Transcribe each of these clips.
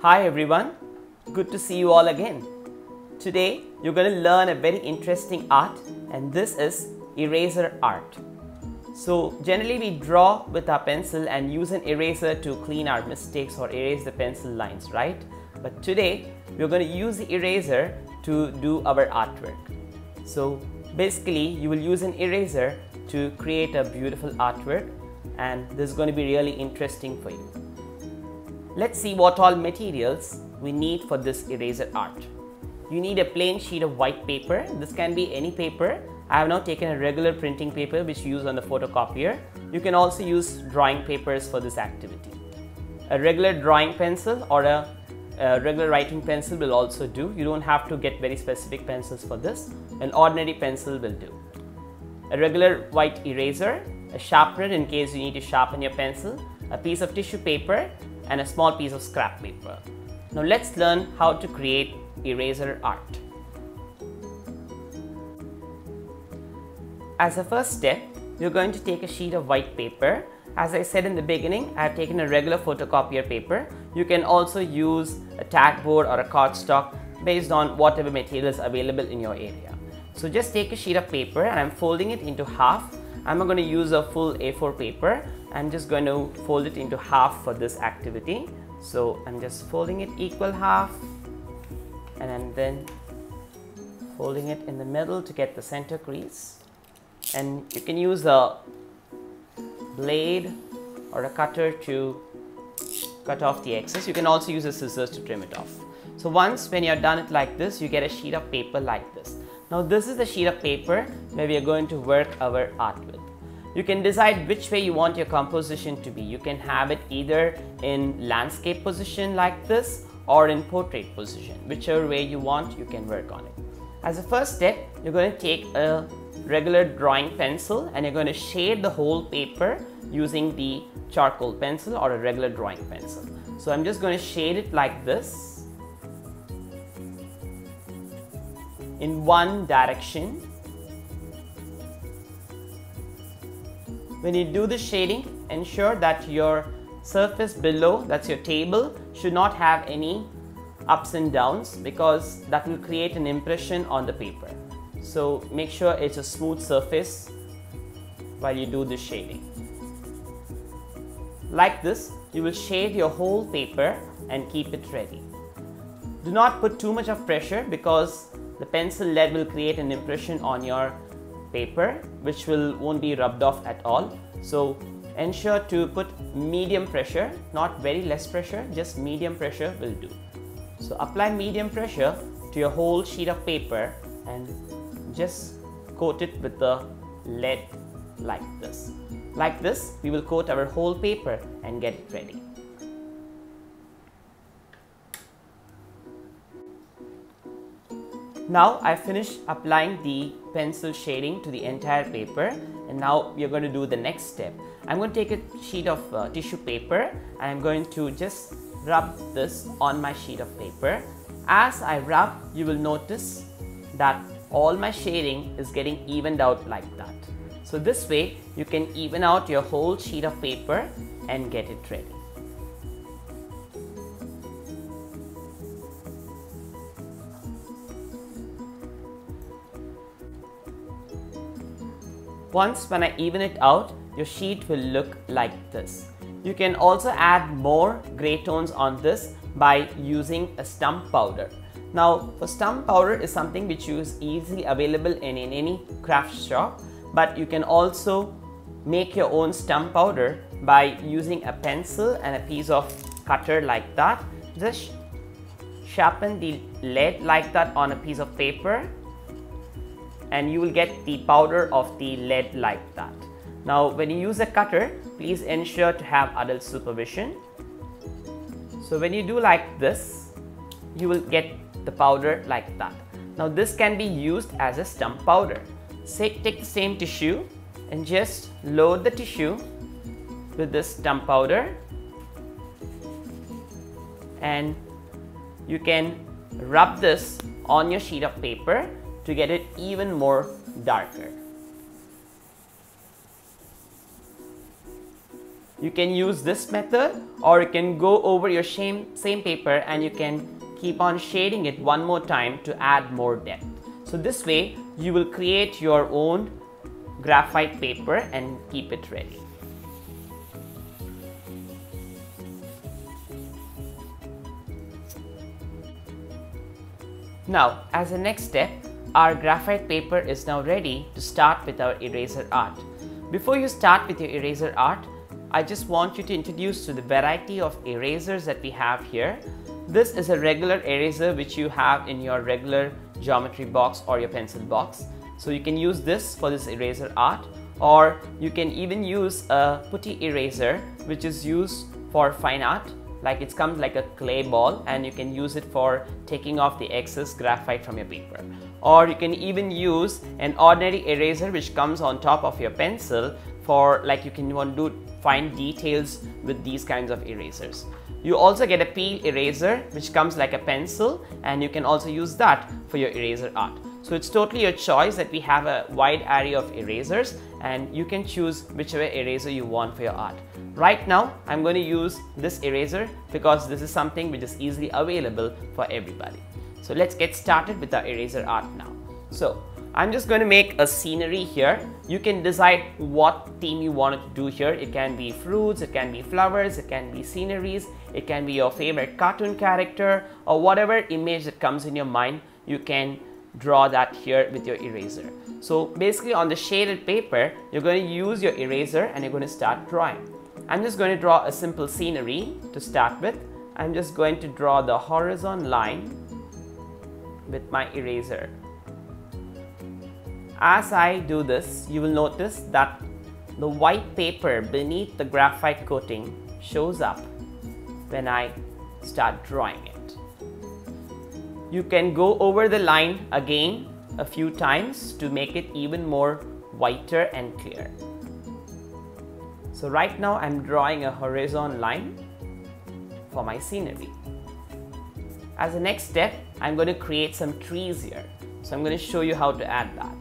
Hi everyone, good to see you all again. Today you're going to learn a very interesting art, and this is eraser art. So generally we draw with our pencil and use an eraser to clean our mistakes or erase the pencil lines, right? But today we're going to use the eraser to do our artwork. So basically you will use an eraser to create a beautiful artwork, and this is going to be really interesting for you. Let's see what all materials we need for this eraser art. You need a plain sheet of white paper. This can be any paper. I have now taken a regular printing paper which you use on the photocopier. You can also use drawing papers for this activity. A regular drawing pencil or a regular writing pencil will also do. You don't have to get very specific pencils for this. An ordinary pencil will do. A regular white eraser, a sharpener in case you need to sharpen your pencil, a piece of tissue paper, and a small piece of scrap paper. Now let's learn how to create eraser art. As a first step, you're going to take a sheet of white paper. As I said in the beginning, I have taken a regular photocopier paper. You can also use a tag board or a cardstock based on whatever material is available in your area. So just take a sheet of paper and I'm folding it into half. I'm not going to use a full A4 paper. I'm just going to fold it into half for this activity. So I'm just folding it equal half, and I'm then folding it in the middle to get the center crease. And you can use a blade or a cutter to cut off the excess. You can also use a scissors to trim it off. So once when you're done it like this, you get a sheet of paper like this. Now this is the sheet of paper where we are going to work our art with. You can decide which way you want your composition to be. You can have it either in landscape position like this or in portrait position. Whichever way you want, you can work on it. As a first step, you're going to take a regular drawing pencil and you're going to shade the whole paper using the charcoal pencil or a regular drawing pencil. So I'm just going to shade it like this in one direction. When you do the shading, ensure that your surface below, that's your table, should not have any ups and downs, because that will create an impression on the paper. So make sure it's a smooth surface while you do the shading. Like this, you will shade your whole paper and keep it ready. Do not put too much of pressure, because the pencil lead will create an impression on your paper which won't be rubbed off at all. So ensure to put medium pressure, not very less pressure, just medium pressure will do. So apply medium pressure to your whole sheet of paper and just coat it with the lead like this. Like this, we will coat our whole paper and get it ready. Now I finished applying the pencil shading to the entire paper, and now we are going to do the next step. I'm going to take a sheet of tissue paper and I'm going to just rub this on my sheet of paper. As I rub, you will notice that all my shading is getting evened out like that. So this way you can even out your whole sheet of paper and get it ready. Once when I even it out, your sheet will look like this. You can also add more gray tones on this by using a stump powder. Now for stump powder is something which is easily available in any craft shop, but you can also make your own stump powder by using a pencil and a piece of cutter like that. Just sharpen the lead like that on a piece of paper, and you will get the powder of the lead like that. Now when you use a cutter, please ensure to have adult supervision. So when you do like this, you will get the powder like that. Now this can be used as a stump powder. Take the same tissue and just load the tissue with this stump powder, and you can rub this on your sheet of paper to get it even more darker. You can use this method, or you can go over your same paper and you can keep on shading it one more time to add more depth. So this way you will create your own graphite paper and keep it ready. Now, as a next step, our graphite paper is now ready to start with our eraser art. Before you start with your eraser art, I just want you to introduce to the variety of erasers that we have here. This is a regular eraser which you have in your regular geometry box or your pencil box. So you can use this for this eraser art, or you can even use a putty eraser which is used for fine art. Like it comes like a clay ball and you can use it for taking off the excess graphite from your paper. Or you can even use an ordinary eraser which comes on top of your pencil for like you can want to do fine details with these kinds of erasers. You also get a peel eraser which comes like a pencil, and you can also use that for your eraser art. So it's totally your choice that we have a wide array of erasers and you can choose whichever eraser you want for your art. Right now I'm going to use this eraser because this is something which is easily available for everybody. So let's get started with our eraser art now. So I'm just going to make a scenery here. You can decide what theme you want to do here. It can be fruits, it can be flowers, it can be sceneries, it can be your favorite cartoon character, or whatever image that comes in your mind. You can draw that here with your eraser. So basically on the shaded paper, you're going to use your eraser and you're going to start drawing. I'm just going to draw a simple scenery to start with. I'm just going to draw the horizon line with my eraser. As I do this, you will notice that the white paper beneath the graphite coating shows up when I start drawing it. You can go over the line again a few times to make it even more whiter and clear. So right now I'm drawing a horizon line for my scenery. As a next step, I'm going to create some trees here. So I'm going to show you how to add that.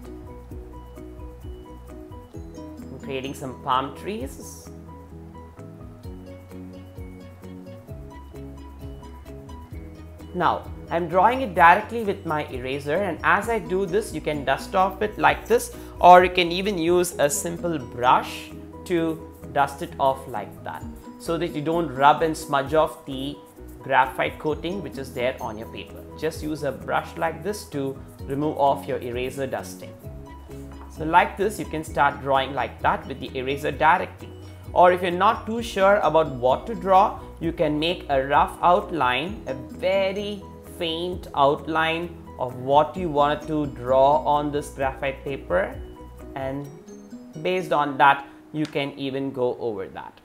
I'm creating some palm trees. Now I'm drawing it directly with my eraser, and as I do this you can dust off it like this, or you can even use a simple brush to dust it off like that, so that you don't rub and smudge off the graphite coating which is there on your paper. Just use a brush like this to remove off your eraser dusting. So like this you can start drawing like that with the eraser directly. Or if you're not too sure about what to draw, you can make a rough outline, a very faint outline of what you want to draw on this graphite paper, and based on that you can even go over that.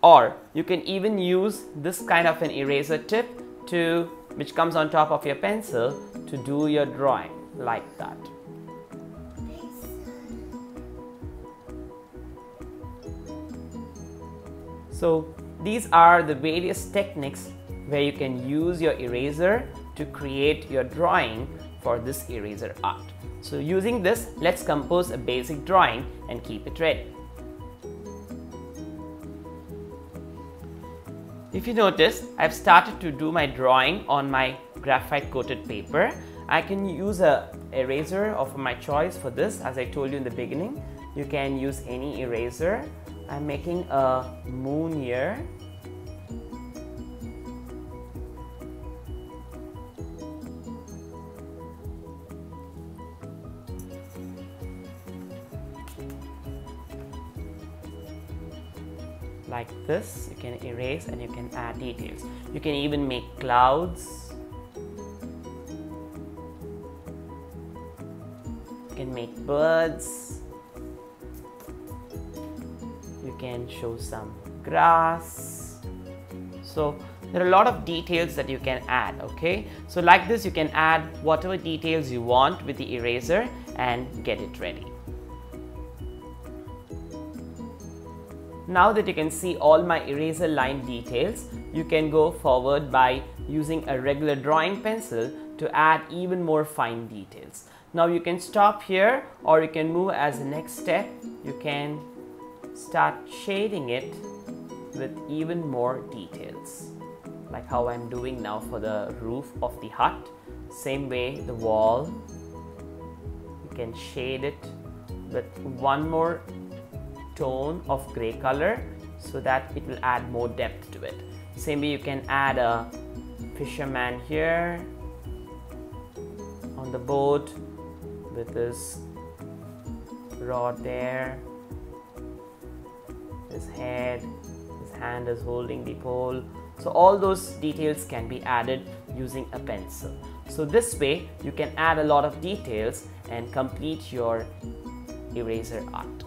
Or you can even use this kind of an eraser tip which comes on top of your pencil to do your drawing like that. So these are the various techniques where you can use your eraser to create your drawing for this eraser art. So using this, let's compose a basic drawing and keep it ready. If you notice, I've started to do my drawing on my graphite coated paper. I can use a eraser of my choice for this. As I told you in the beginning, you can use any eraser. I'm making a moon here. Like this, you can erase and you can add details. You can even make clouds. You can make birds. You can show some grass. So there are a lot of details that you can add, okay? So like this, you can add whatever details you want with the eraser and get it ready. Now that you can see all my eraser line details, you can go forward by using a regular drawing pencil to add even more fine details. Now you can stop here, or you can move as the next step. You can start shading it with even more details, like how I'm doing now for the roof of the hut. Same way the wall, you can shade it with one more tone of gray color so that it will add more depth to it. Same way you can add a fisherman here on the boat with this rod there, his head, his hand is holding the pole. So all those details can be added using a pencil. So this way you can add a lot of details and complete your eraser art.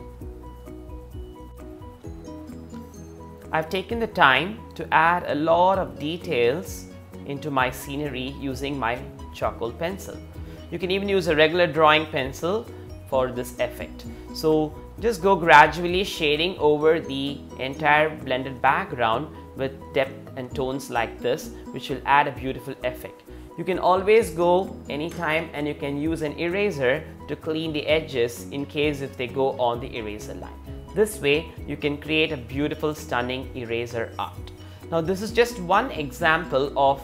I've taken the time to add a lot of details into my scenery using my charcoal pencil. You can even use a regular drawing pencil for this effect. So just go gradually shading over the entire blended background with depth and tones like this, which will add a beautiful effect. You can always go anytime and you can use an eraser to clean the edges in case if they go on the eraser line. This way you can create a beautiful, stunning eraser art. Now this is just one example of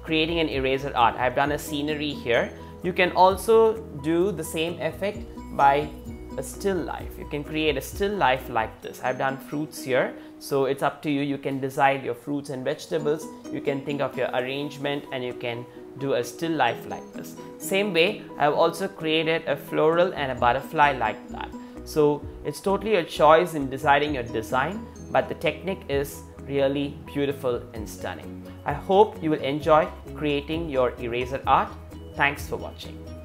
creating an eraser art. I've done a scenery here. You can also do the same effect by a still life. You can create a still life like this. I've done fruits here, so it's up to you. You can decide your fruits and vegetables. You can think of your arrangement and you can do a still life like this. Same way, I've also created a floral and a butterfly like that. So it's totally your choice in deciding your design, but the technique is really beautiful and stunning. I hope you will enjoy creating your eraser art. Thanks for watching.